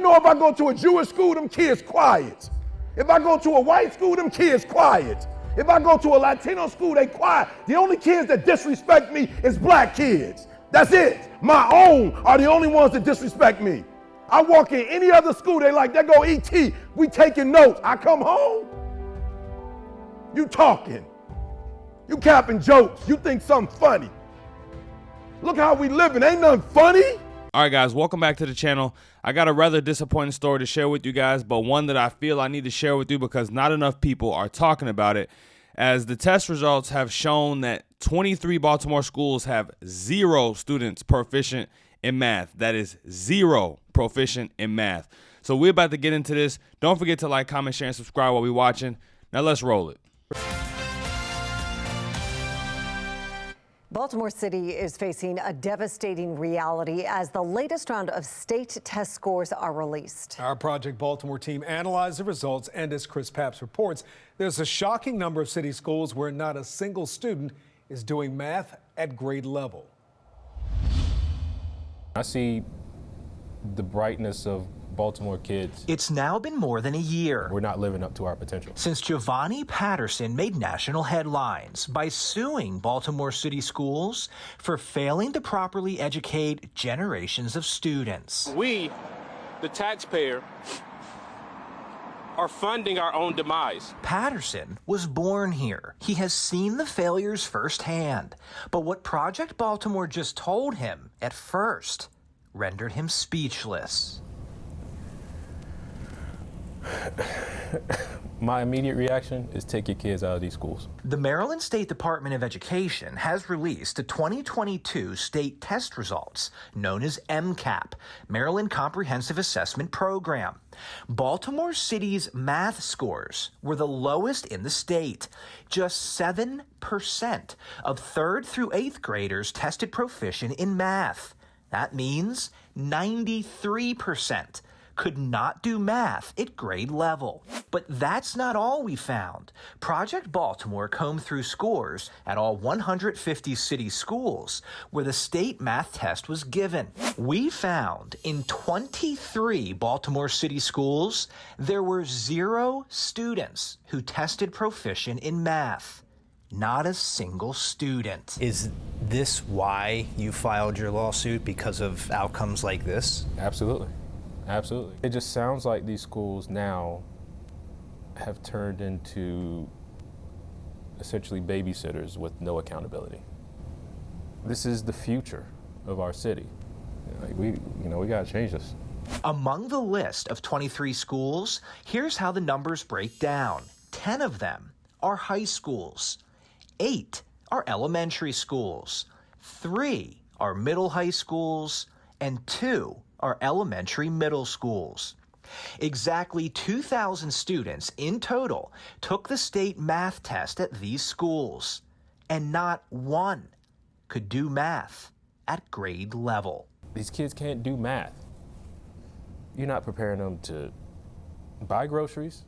know if I go to a Jewish school, them kids quiet. If I go to a white school, them kids quiet. If I go to a Latino school, they quiet. The only kids that disrespect me is black kids. That's it. My own are the only ones that disrespect me. I walk in any other school, they like, there go E.T., we taking notes. I come home, you talking. You capping jokes. You think something funny. Look how we living. Ain't nothing funny. All right, guys, welcome back to the channel. I got a rather disappointing story to share with you guys, but one that I feel I need to share with you because not enough people are talking about it, as the test results have shown that 23 Baltimore schools have 0 students proficient in math. That is 0 proficient in math. So we're about to get into this. Don't forget to like, comment, share, and subscribe while we're watching. Now let's roll it. Baltimore City is facing a devastating reality as the latest round of state test scores are released. Our Project Baltimore team analyzed the results, and as Chris Papps reports, there's a shocking number of city schools where not a single student is doing math at grade level. I see the brightness of Baltimore kids. It's now been more than a year. We're not living up to our potential. Since Jewfy Patterson made national headlines by suing Baltimore City schools for failing to properly educate generations of students. We, the taxpayer, are funding our own demise. Patterson was born here. He has seen the failures firsthand. But what Project Baltimore just told him at first rendered him speechless. My immediate reaction is take your kids out of these schools. The Maryland State Department of Education has released the 2022 state test results, known as MCAP, Maryland Comprehensive Assessment Program. Baltimore City's math scores were the lowest in the state. Just 7% of 3rd through 8th graders tested proficient in math. That means 93% could not do math at grade level. But that's not all we found. Project Baltimore combed through scores at all 150 city schools where the state math test was given. We found in 23 Baltimore City schools, there were 0 students who tested proficient in math. Not a single student. Is this why you filed your lawsuit, because of outcomes like this? Absolutely. Absolutely. It just sounds like these schools now have turned into essentially babysitters with no accountability. This is the future of our city. Like we got to change this. Among the list of 23 schools, here's how the numbers break down. 10 of them are high schools. 8 are elementary schools. 3 are middle high schools, and 2 are elementary middle schools. Exactly 2,000 students in total took the state math test at these schools, and not one could do math at grade level. These kids can't do math. You're not preparing them to buy groceries.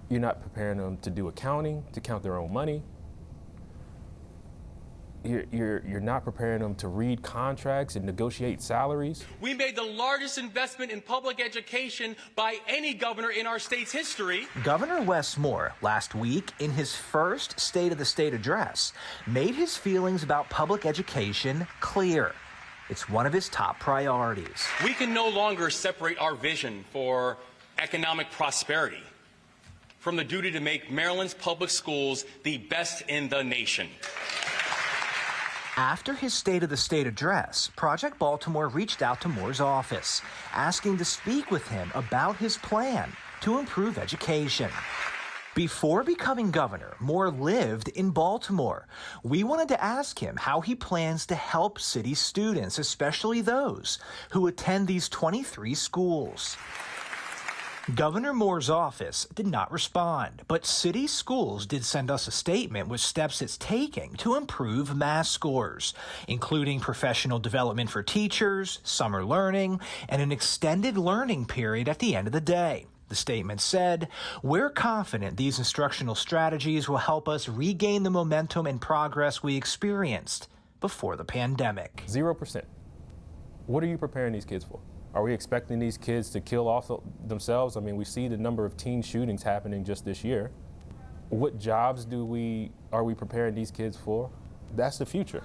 You're not preparing them to do accounting, to count their own money. You're not preparing them to read contracts and negotiate salaries. We made the largest investment in public education by any governor in our state's history. Governor Wes Moore, last week, in his first State of the State address, made his feelings about public education clear. It's one of his top priorities. We can no longer separate our vision for economic prosperity from the duty to make Maryland's public schools the best in the nation. After his State of the State address, Project Baltimore reached out to Moore's office, asking to speak with him about his plan to improve education. Before becoming governor, Moore lived in Baltimore. We wanted to ask him how he plans to help city students, especially those who attend these 23 schools. Governor Moore's office did not respond, but city schools did send us a statement with steps it's taking to improve math scores, including professional development for teachers, summer learning, and an extended learning period at the end of the day. The statement said, "We're confident these instructional strategies will help us regain the momentum and progress we experienced before the pandemic." 0%. What are you preparing these kids for? Are we expecting these kids to kill off themselves? I mean, we see the number of teen shootings happening just this year. What jobs are we preparing these kids for? That's the future.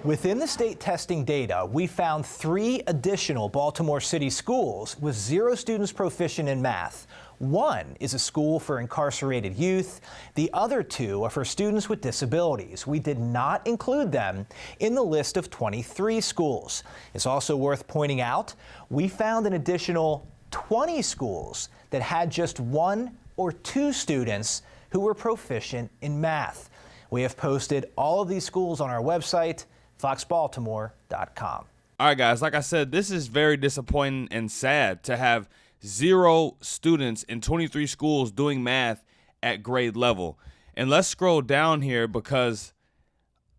Within the state testing data, we found 3 additional Baltimore City schools with 0 students proficient in math. One is a school for incarcerated youth. The other 2 are for students with disabilities. We did not include them in the list of 23 schools. It's also worth pointing out, we found an additional 20 schools that had just 1 or 2 students who were proficient in math. We have posted all of these schools on our website, foxbaltimore.com. All right, guys, like I said, this is very disappointing and sad to have 0 students in 23 schools doing math at grade level. And let's scroll down here, because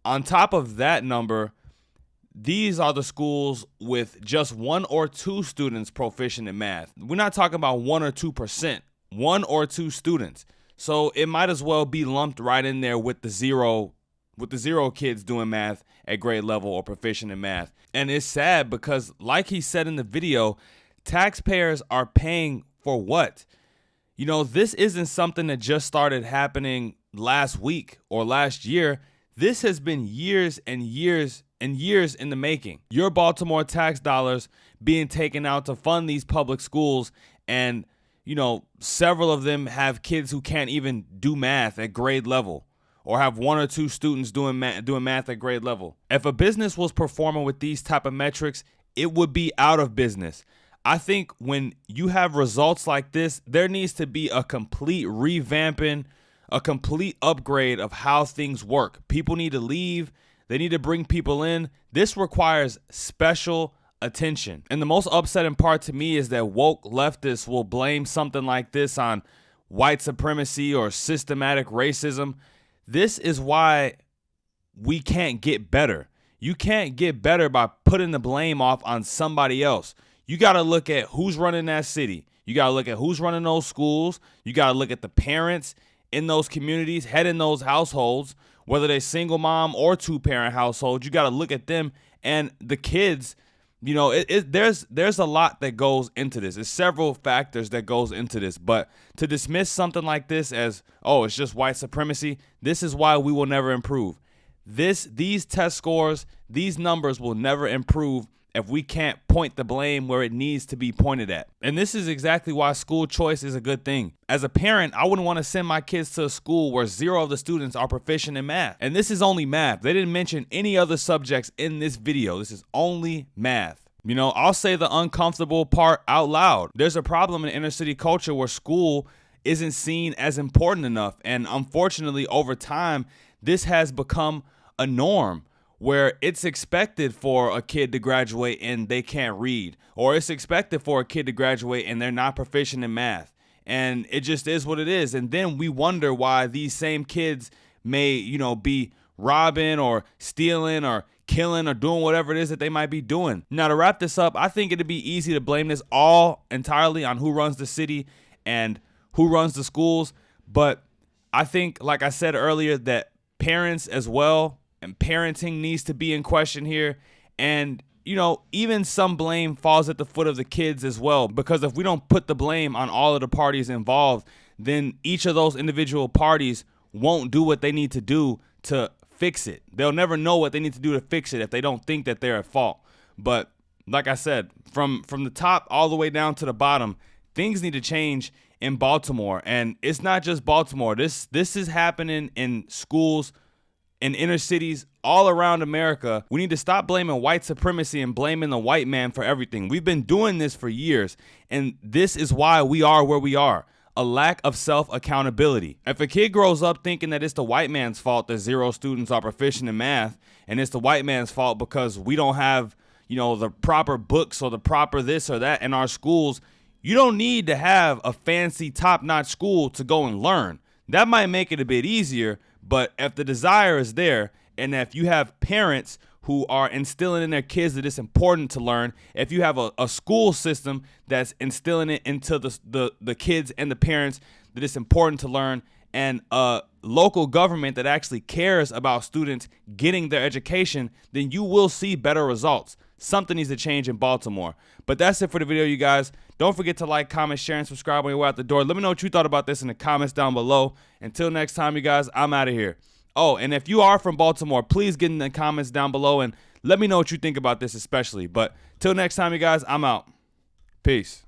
on top of that number, these are the schools with just 1 or 2 students proficient in math. We're not talking about 1 or 2%, 1 or 2 students. So it might as well be lumped right in there with the 0 kids doing math at grade level or proficient in math. And it's sad because, like he said in the video, taxpayers are paying for what? You know, this isn't something that just started happening last week or last year. This has been years and years and years in the making. Your Baltimore tax dollars being taken out to fund these public schools, and you know, several of them have kids who can't even do math at grade level, or have 1 or 2 students doing math at grade level. If a business was performing with these type of metrics, it would be out of business. I think when you have results like this, there needs to be a complete revamping, a complete upgrade of how things work. People need to leave. They need to bring people in. This requires special attention. And the most upsetting part to me is that woke leftists will blame something like this on white supremacy or systematic racism. This is why we can't get better. You can't get better by putting the blame off on somebody else. You got to look at who's running that city. You got to look at who's running those schools. You got to look at the parents in those communities, heading those households, whether they're single mom or 2-parent households. You got to look at them and the kids. You know, there's a lot that goes into this. There's several factors that goes into this. But to dismiss something like this as, oh, it's just white supremacy, this is why we will never improve. These test scores, these numbers will never improve if we can't point the blame where it needs to be pointed at. And this is exactly why school choice is a good thing. As a parent, I wouldn't want to send my kids to a school where 0 of the students are proficient in math. And this is only math. They didn't mention any other subjects in this video. This is only math. You know, I'll say the uncomfortable part out loud. There's a problem in inner city culture where school isn't seen as important enough. And unfortunately, over time, this has become a norm, where it's expected for a kid to graduate and they can't read, or it's expected for a kid to graduate and they're not proficient in math. And it just is what it is. And then we wonder why these same kids may, you know, be robbing or stealing or killing or doing whatever it is that they might be doing. Now, to wrap this up, I think it'd be easy to blame this all entirely on who runs the city and who runs the schools. But I think, like I said earlier, that parents as well, and parenting needs to be in question here. And, you know, even some blame falls at the foot of the kids as well, because if we don't put the blame on all of the parties involved, then each of those individual parties won't do what they need to do to fix it. They'll never know what they need to do to fix it if they don't think that they're at fault. But like I said, from the top all the way down to the bottom, things need to change in Baltimore. And it's not just Baltimore. This is happening in schools in inner cities all around America. We need to stop blaming white supremacy and blaming the white man for everything. We've been doing this for years, and this is why we are where we are. A lack of self-accountability. If a kid grows up thinking that it's the white man's fault that 0 students are proficient in math, and it's the white man's fault because we don't have, you know, the proper books or the proper this or that in our schools, you don't need to have a fancy top-notch school to go and learn. That might make it a bit easier, but if the desire is there, and if you have parents who are instilling in their kids that it's important to learn, if you have a school system that's instilling it into the kids and the parents that it's important to learn, and a local government that actually cares about students getting their education, then you will see better results. something needs to change in Baltimore. But that's it for the video, you guys. Don't forget to like, comment, share, and subscribe on your way out the door. Let me know what you thought about this in the comments down below. Until next time, you guys, I'm out of here. Oh, and if you are from Baltimore, please get in the comments down below and let me know what you think about this especially. But till next time, you guys, I'm out. Peace.